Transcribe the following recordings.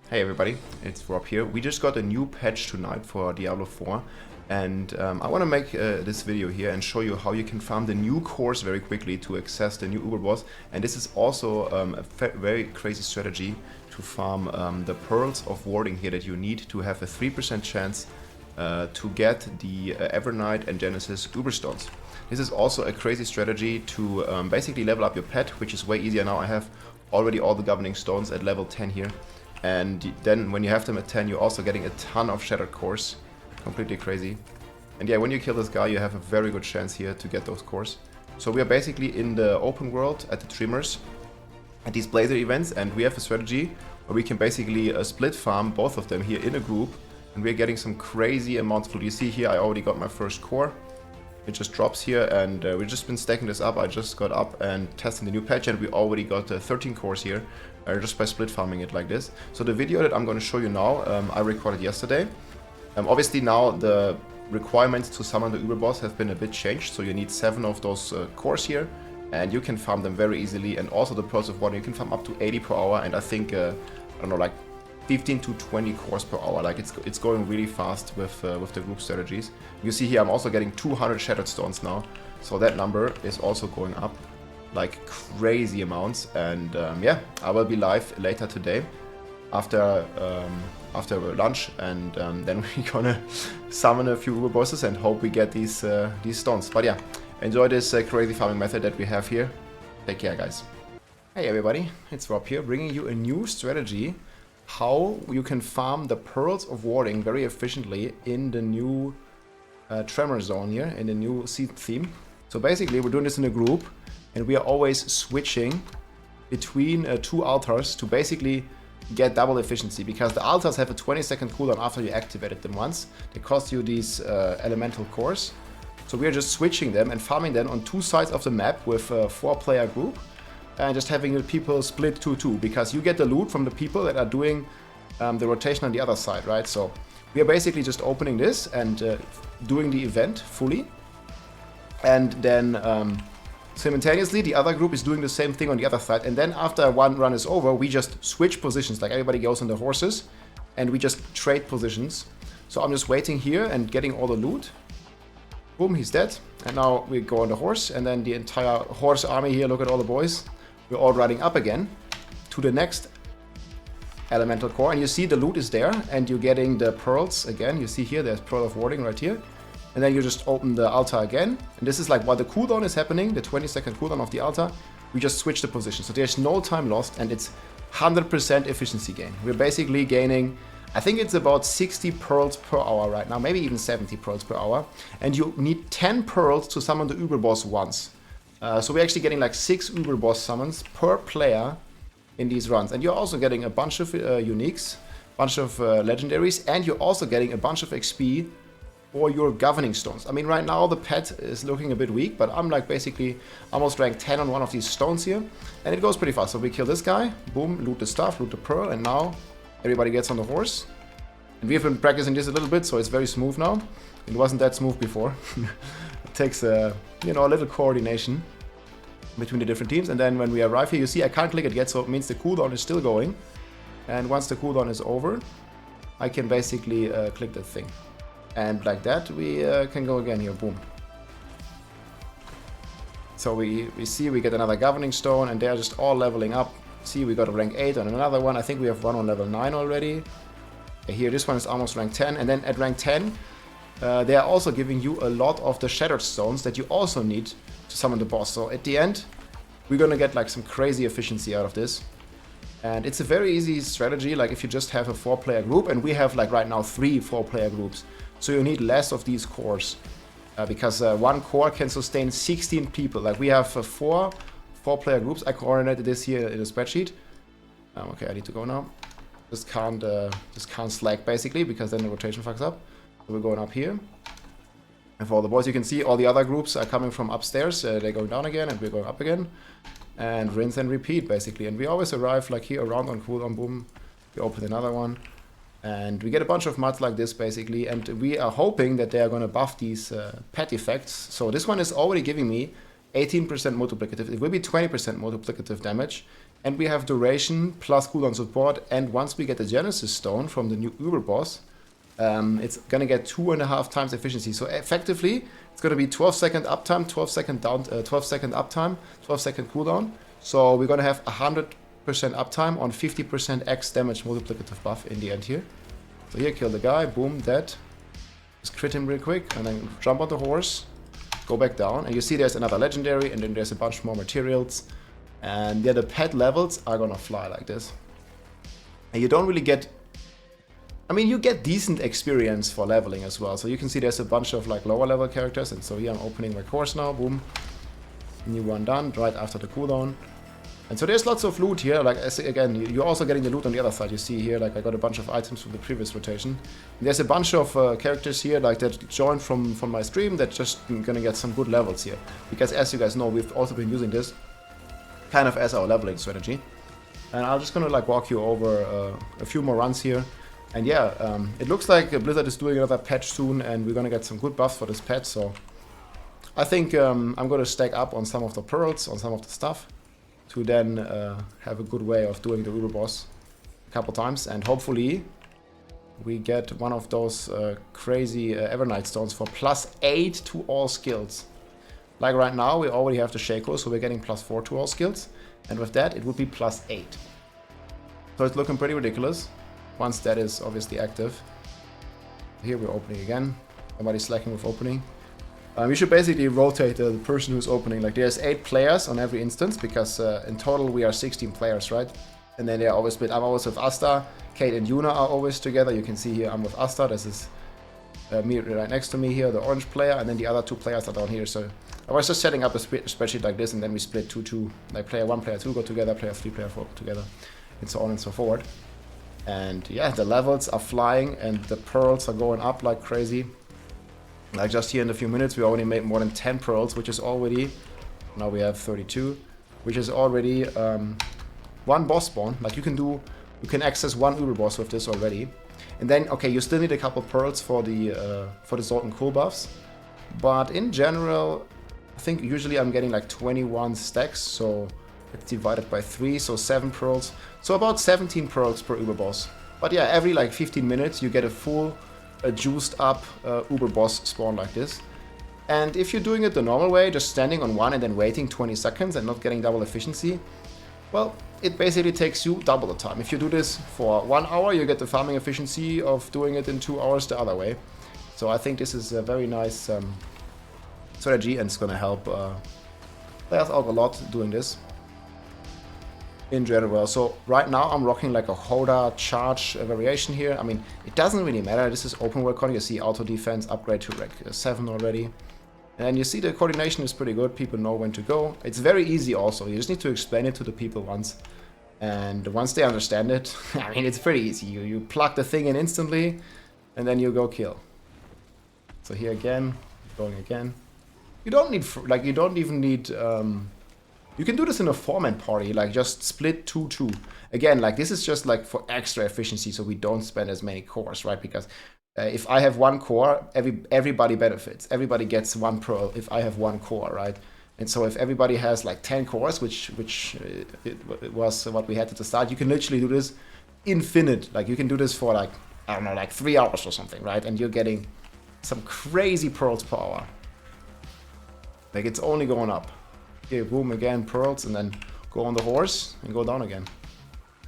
Hey everybody, it's Rob here. We just got a new patch tonight for Diablo 4 and I want to make this video here and show you how you can farm the new cores very quickly to access the new Uber boss. And this is also a very crazy strategy to farm the pearls of warding here that you need to have a 3% chance to get the Evernight and Genesis Uber stones. This is also a crazy strategy to basically level up your pet, which is way easier now. I have already all the governing stones at level 10 here. And then when you have them at 10, you're also getting a ton of shattered cores. Completely crazy. And yeah, when you kill this guy, you have a very good chance here to get those cores. So we are basically in the open world at the Trimmers, at these Blazer events, and we have a strategy where we can basically split farm both of them here in a group, and we're getting some crazy amounts of loot. You see here, I already got my first core. It just drops here, and we've just been stacking this up. I just got up and testing the new patch, and we already got 13 cores here just by split farming it like this. So the video that I'm going to show you now, I recorded yesterday. Obviously now the requirements to summon the Uber boss have been a bit changed, so you need 7 of those cores here, and you can farm them very easily. And also the Pearls of Water, you can farm up to 80 per hour, and I think I don't know, like 15 to 20 cores per hour. Like it's going really fast with the group strategies. You see here I'm also getting 200 shattered stones now, so that number is also going up like crazy amounts. And yeah, I will be live later today after lunch, and then we're gonna summon a few Uber bosses and hope we get these stones. But yeah, enjoy this crazy farming method that we have here. Take care, guys. Hey everybody, it's Rob here, bringing you a new strategy how you can farm the Pearls of Warding very efficiently in the new Tremor zone here, in the new seed theme. So basically we're doing this in a group, and we are always switching between 2 altars to basically get double efficiency, because the altars have a 20-second cooldown after you activated them once. They cost you these elemental cores. So we are just switching them and farming them on 2 sides of the map with a 4-player group, and just having the people split 2-2, because you get the loot from the people that are doing the rotation on the other side, right? So we are basically just opening this and doing the event fully, and then simultaneously the other group is doing the same thing on the other side. And then after one run is over, we just switch positions, like everybody goes on the horses and we just trade positions. So I'm just waiting here and getting all the loot. Boom, he's dead. And now we go on the horse, and then the entire horse army here, look at all the boys. We're all riding up again to the next elemental core, and you see the loot is there, and you're getting the pearls again. You see here, there's Pearl of Warding right here. And then you just open the altar again. And this is like while the cooldown is happening, the 20-second cooldown of the altar, we just switch the position. So there's no time lost, and it's 100% efficiency gain. We're basically gaining, I think it's about 60 pearls per hour right now, maybe even 70 pearls per hour. And you need 10 pearls to summon the Uber boss once. So we're actually getting like 6 Uber boss summons per player in these runs. And you're also getting a bunch of uniques, bunch of legendaries, and you're also getting a bunch of XP for your governing stones. I mean, right now the pet is looking a bit weak, but I'm like basically almost rank 10 on one of these stones here, and it goes pretty fast. So we kill this guy, boom, loot the stuff, loot the pearl, and now everybody gets on the horse. And we've been practicing this a little bit, so it's very smooth now. It wasn't that smooth before. It takes you know, a little coordination between the different teams. And then when we arrive here, you see I can't click it yet, so it means the cooldown is still going. And once the cooldown is over, I can basically click that thing. And like that, we can go again here, boom. So we see we get another governing stone, and they're just all leveling up. See, we got a rank 8 on another one. I think we have one on level 9 already. Here, this one is almost rank 10. And then at rank 10, they are also giving you a lot of the shattered stones that you also need to summon the boss. So at the end, we're gonna get like some crazy efficiency out of this. And it's a very easy strategy, like if you just have a 4-player group, and we have like right now 3 4-player groups. So you need less of these cores, because one core can sustain 16 people. Like we have 4 4-player groups. I coordinated this here in a spreadsheet. Okay, I need to go now. Just can't slack basically, because then the rotation fucks up. So we're going up here. And for all the boys, you can see all the other groups are coming from upstairs. They're going down again, and we're going up again. And rinse and repeat basically. And we always arrive like here around on cooldown, boom. We open another one. And we get a bunch of muds like this basically, and we are hoping that they are going to buff these pet effects. So this one is already giving me 18% multiplicative. It will be 20% multiplicative damage And we have duration plus cooldown support. And once we get the Genesis Stone from the new Uber boss, it's gonna get 2.5 times efficiency. So effectively, it's gonna be 12-second uptime, 12-second down, 12-second uptime, 12-second cooldown. So we're gonna have 100% uptime on 50% X damage multiplicative buff in the end here. So here, kill the guy, boom, dead. Just crit him real quick, and then jump on the horse, go back down, and you see there's another legendary, and then there's a bunch more materials. And yeah, the pet levels are gonna fly like this. And you don't really get... I mean, you get decent experience for leveling as well. So you can see there's a bunch of like lower level characters, and so here I'm opening my course now, boom. New one done, right after the cooldown. And so there's lots of loot here, like again, you're also getting the loot on the other side. You see here, like I got a bunch of items from the previous rotation. And there's a bunch of characters here, like that joined from my stream that just gonna get some good levels here. Because as you guys know, we've also been using this kind of as our leveling strategy. And I'm just gonna like walk you over a few more runs here. And yeah, it looks like Blizzard is doing another patch soon, and we're gonna get some good buffs for this patch. So I think I'm gonna stack up on some of the pearls, on some of the stuff, to then have a good way of doing the Uber boss a couple times, and hopefully we get one of those crazy Evernight stones for +8 to all skills. Like right now we already have the Shaco, so we're getting +4 to all skills, and with that it would be +8. So it's looking pretty ridiculous once that is obviously active. Here we're opening again. Nobody's slacking with opening. We should basically rotate the person who's opening. Like there's 8 players on every instance, because in total we are 16 players, right? And then they're always split. I'm always with Asta. Kate and Yuna are always together. You can see here I'm with Asta. This is me right next to me here, the orange player, and then the other 2 players are down here. So I was just setting up a spreadsheet like this, and then we split 2-2. Like player 1, player 2 go together, player 3, player 4 go together, and so on and so forth. And yeah, the levels are flying, and the pearls are going up like crazy. Like just here in a few minutes, we already made more than 10 pearls, which is already, now we have 32, which is already 1 boss spawn. Like you can access 1 Uber boss with this already. And then, okay, you still need a couple pearls for the Sorc and cool buffs. But in general, I think usually I'm getting like 21 stacks, so it's divided by 3, so 7 pearls. So about 17 pearls per Uber boss. But yeah, every like 15 minutes you get a full juiced up Uber boss spawn like this. And if you're doing it the normal way, just standing on one and then waiting 20 seconds and not getting double efficiency, well, it basically takes you double the time. If you do this for 1 hour, you get the farming efficiency of doing it in 2 hours the other way. So I think this is a very nice strategy, and it's gonna help players out a lot doing this in general. So right now I'm rocking like a Hoda charge variation here. I mean, it doesn't really matter. This is open world con. You see auto defense upgrade to rank 7 already. And you see the coordination is pretty good. People know when to go. It's very easy also. You just need to explain it to the people once. And once they understand it, I mean, it's pretty easy. You plug the thing in instantly, and then you go kill. So here again, going again. You don't need, like, you don't even need, you can do this in a 4-man party, like just split 2-2. Again, like this is just like for extra efficiency, so we don't spend as many cores, right? Because if I have 1 core, everybody benefits. Everybody gets 1 pearl if I have 1 core, right? And so if everybody has like 10 cores, which it was what we had at the start, you can literally do this infinite. Like you can do this for like, I don't know, like 3 hours or something, right? And you're getting some crazy pearls per hour. Like it's only going up. Okay, boom, again, pearls, and then go on the horse and go down again.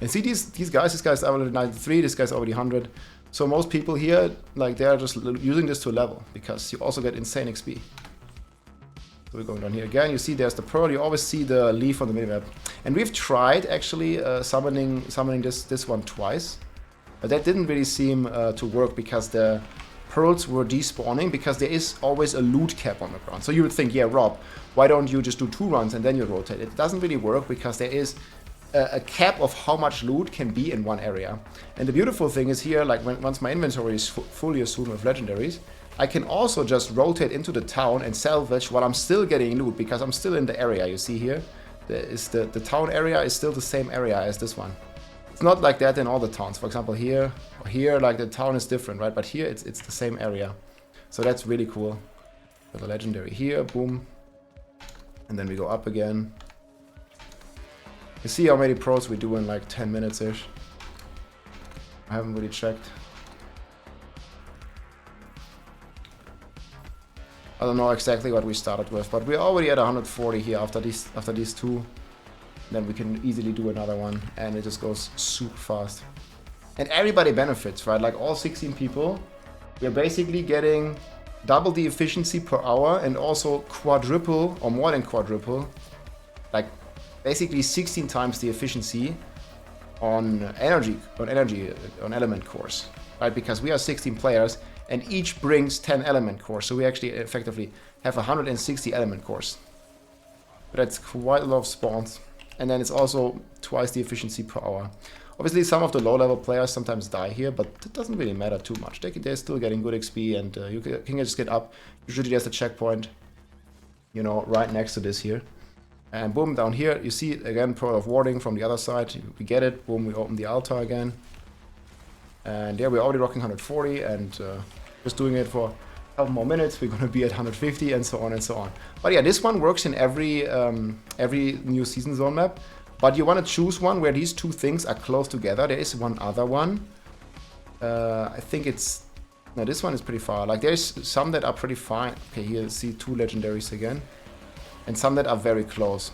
And see these guys, this guy's already 93, this guy's already 100. So most people here, like they are just using this to a level, because you also get insane XP. So we're going down here again. You see there's the pearl. You always see the leaf on the minimap. And we've tried actually summoning this one twice. But that didn't really seem to work, because the pearls were despawning, because there is always a loot cap on the ground. So you would think, yeah, Rob, why don't you just do 2 runs and then you rotate? It doesn't really work, because there is a cap of how much loot can be in one area. And the beautiful thing is here, like once my inventory is fully assumed with legendaries, I can also just rotate into the town and salvage while I'm still getting loot, because I'm still in the area. You see here, the town area is still the same area as this one. It's not like that in all the towns. For example, here or here, like the town is different, right? But here it's the same area. So that's really cool. Got the legendary here, boom. And then we go up again. You see how many pros we do in like 10 minutes-ish. I haven't really checked. I don't know exactly what we started with, but we're already at 140 here after these two. Then we can easily do another one, and it just goes super fast. And everybody benefits, right? Like all 16 people, we're basically getting double the efficiency per hour and also quadruple or more than quadruple, like basically 16 times the efficiency on element cores, right? Because we are 16 players and each brings 10 element cores, so we actually effectively have 160 element cores. But that's quite a lot of spawns, and then it's also twice the efficiency per hour. Obviously, some of the low-level players sometimes die here, but it doesn't really matter too much. They're still getting good XP, and you can just get up. Usually there's a checkpoint, you know, right next to this here. And boom, down here, you see, again, Pearl of Warding from the other side. We get it. Boom, we open the altar again. And there, we're already rocking 140, and just doing it for a couple more minutes. We're going to be at 150, and so on and so on. But yeah, this one works in every new season zone map. But you want to choose one where these two things are close together. There is one other one. I think it's... No, this one is pretty far. Like, there's some that are pretty fine. Okay, here you see two legendaries again. And some that are very close.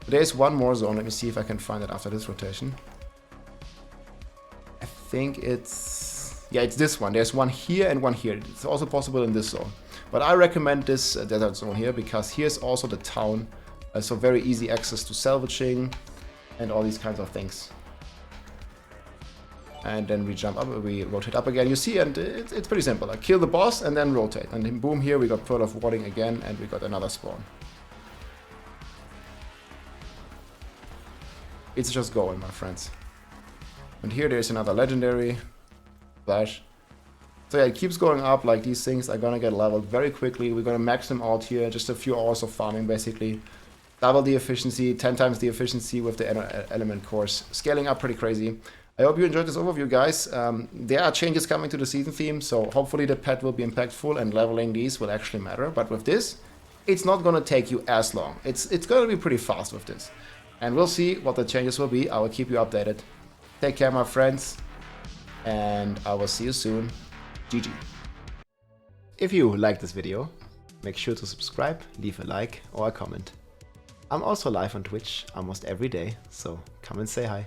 There's one more zone. Let me see if I can find it after this rotation. I think it's... Yeah, it's this one. There's one here and one here. It's also possible in this zone. But I recommend this desert zone here, because here's also the town. So very easy access to salvaging and all these kinds of things. And then we jump up, we rotate up again. You see, and it's pretty simple. Like, kill the boss and then rotate. And then boom, here we got Pearl of Warding again, and we got another spawn. It's just going, my friends. And here there's another legendary. Flash. So yeah, it keeps going up. Like, these things are gonna get leveled very quickly. We're gonna max them out here. Just a few hours of farming, basically. Double the efficiency, 10 times the efficiency with the element cores. Scaling up pretty crazy. I hope you enjoyed this overview, guys. There are changes coming to the season theme, so hopefully the pet will be impactful and leveling these will actually matter. But with this, it's not going to take you as long. It's going to be pretty fast with this. And we'll see what the changes will be. I will keep you updated. Take care, my friends. And I will see you soon. GG. If you liked this video, make sure to subscribe, leave a like or a comment. I'm also live on Twitch almost every day, so come and say hi.